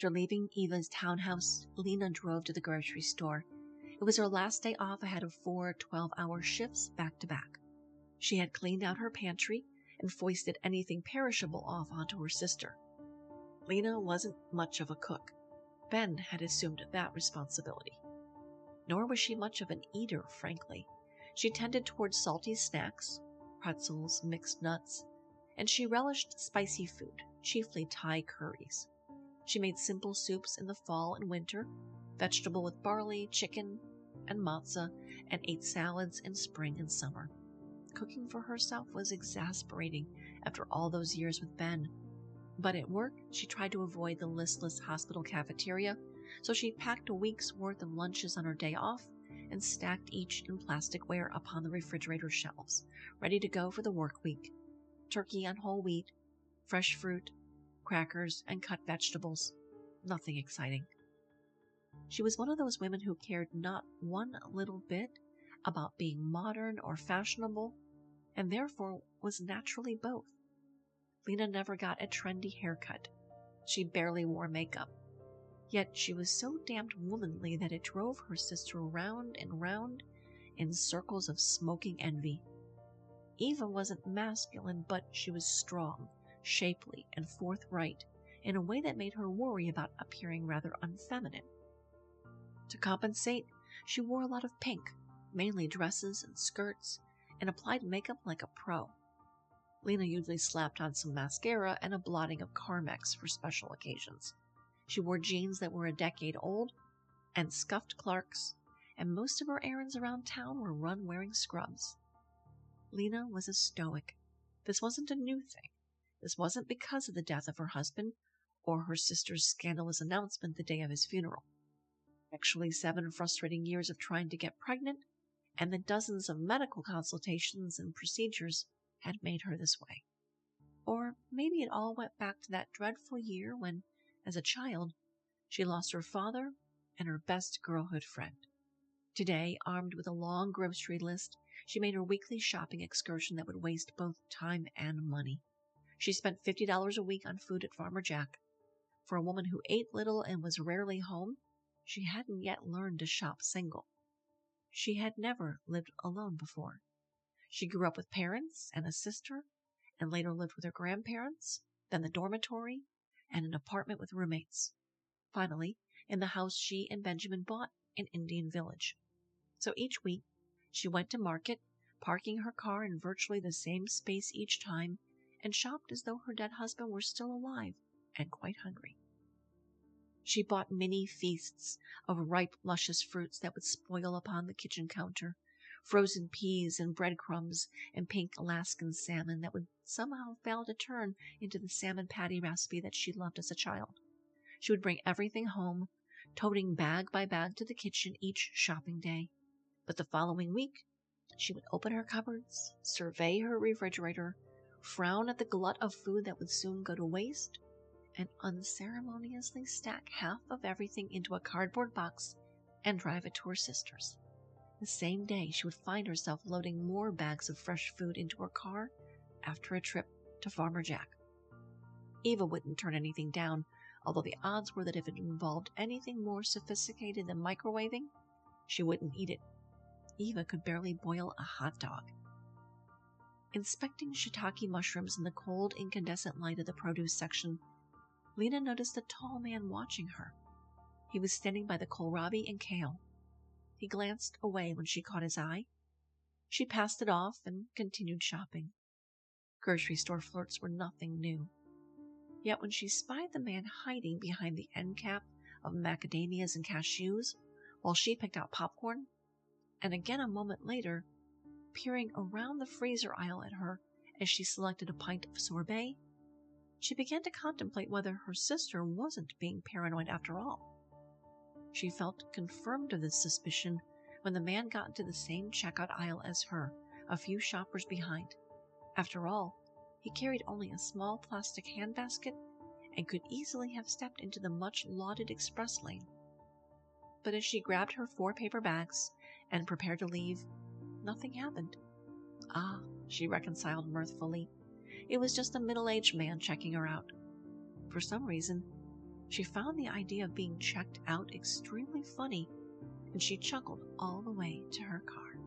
After leaving Eva's townhouse, Lena drove to the grocery store. It was her last day off ahead of 4 12-hour shifts back to back. She had cleaned out her pantry and foisted anything perishable off onto her sister. Lena wasn't much of a cook. Ben had assumed that responsibility. Nor was she much of an eater, frankly. She tended towards salty snacks, pretzels, mixed nuts, and she relished spicy food, chiefly Thai curries. She made simple soups in the fall and winter, vegetable with barley, chicken, and matzah, and ate salads in spring and summer. Cooking for herself was exasperating after all those years with Ben. But at work, she tried to avoid the listless hospital cafeteria, so she packed a week's worth of lunches on her day off and stacked each in plasticware upon the refrigerator shelves, ready to go for the work week. Turkey on whole wheat, fresh fruit, crackers, and cut vegetables. Nothing exciting. She was one of those women who cared not one little bit about being modern or fashionable, and therefore was naturally both. Lena never got a trendy haircut. She barely wore makeup. Yet she was so damned womanly that it drove her sister round and round in circles of smoking envy. Eva wasn't masculine, but she was strong, shapely, and forthright in a way that made her worry about appearing rather unfeminine. To compensate, she wore a lot of pink, mainly dresses and skirts, and applied makeup like a pro. Lena usually slapped on some mascara and a blotting of Carmex for special occasions. She wore jeans that were a decade old and scuffed Clarks, and most of her errands around town were run wearing scrubs. Lena was a stoic. This wasn't a new thing. This wasn't because of the death of her husband or her sister's scandalous announcement the day of his funeral. Actually, 7 frustrating years of trying to get pregnant and the dozens of medical consultations and procedures had made her this way. Or maybe it all went back to that dreadful year when, as a child, she lost her father and her best girlhood friend. Today, armed with a long grocery list, she made her weekly shopping excursion that would waste both time and money. She spent $50 a week on food at Farmer Jack. For a woman who ate little and was rarely home, she hadn't yet learned to shop single. She had never lived alone before. She grew up with parents and a sister, and later lived with her grandparents, then the dormitory, and an apartment with roommates. Finally, in the house she and Benjamin bought in Indian Village. So each week, she went to market, parking her car in virtually the same space each time, and shopped as though her dead husband were still alive and quite hungry. She bought mini feasts of ripe, luscious fruits that would spoil upon the kitchen counter, frozen peas and breadcrumbs and pink Alaskan salmon that would somehow fail to turn into the salmon patty recipe that she loved as a child. She would bring everything home, toting bag by bag to the kitchen each shopping day. But the following week, she would open her cupboards, survey her refrigerator, frown at the glut of food that would soon go to waste, and unceremoniously stack half of everything into a cardboard box and drive it to her sister's. The same day, she would find herself loading more bags of fresh food into her car after a trip to Farmer Jack. Eva wouldn't turn anything down, although the odds were that if it involved anything more sophisticated than microwaving, she wouldn't eat it. Eva could barely boil a hot dog. Inspecting shiitake mushrooms in the cold, incandescent light of the produce section, Lena noticed a tall man watching her. He was standing by the kohlrabi and kale. He glanced away when she caught his eye. She passed it off and continued shopping. Grocery store flirts were nothing new. Yet when she spied the man hiding behind the end cap of macadamias and cashews while she picked out popcorn, and again a moment later, peering around the freezer aisle at her as she selected a pint of sorbet, she began to contemplate whether her sister wasn't being paranoid after all. She felt confirmed of this suspicion when the man got into the same checkout aisle as her, a few shoppers behind. After all, he carried only a small plastic handbasket and could easily have stepped into the much-lauded express lane. But as she grabbed her 4 paper bags and prepared to leave, nothing happened. Ah, she reconciled mirthfully. It was just a middle-aged man checking her out. For some reason, She found the idea of being checked out extremely funny, and she chuckled all the way to her car.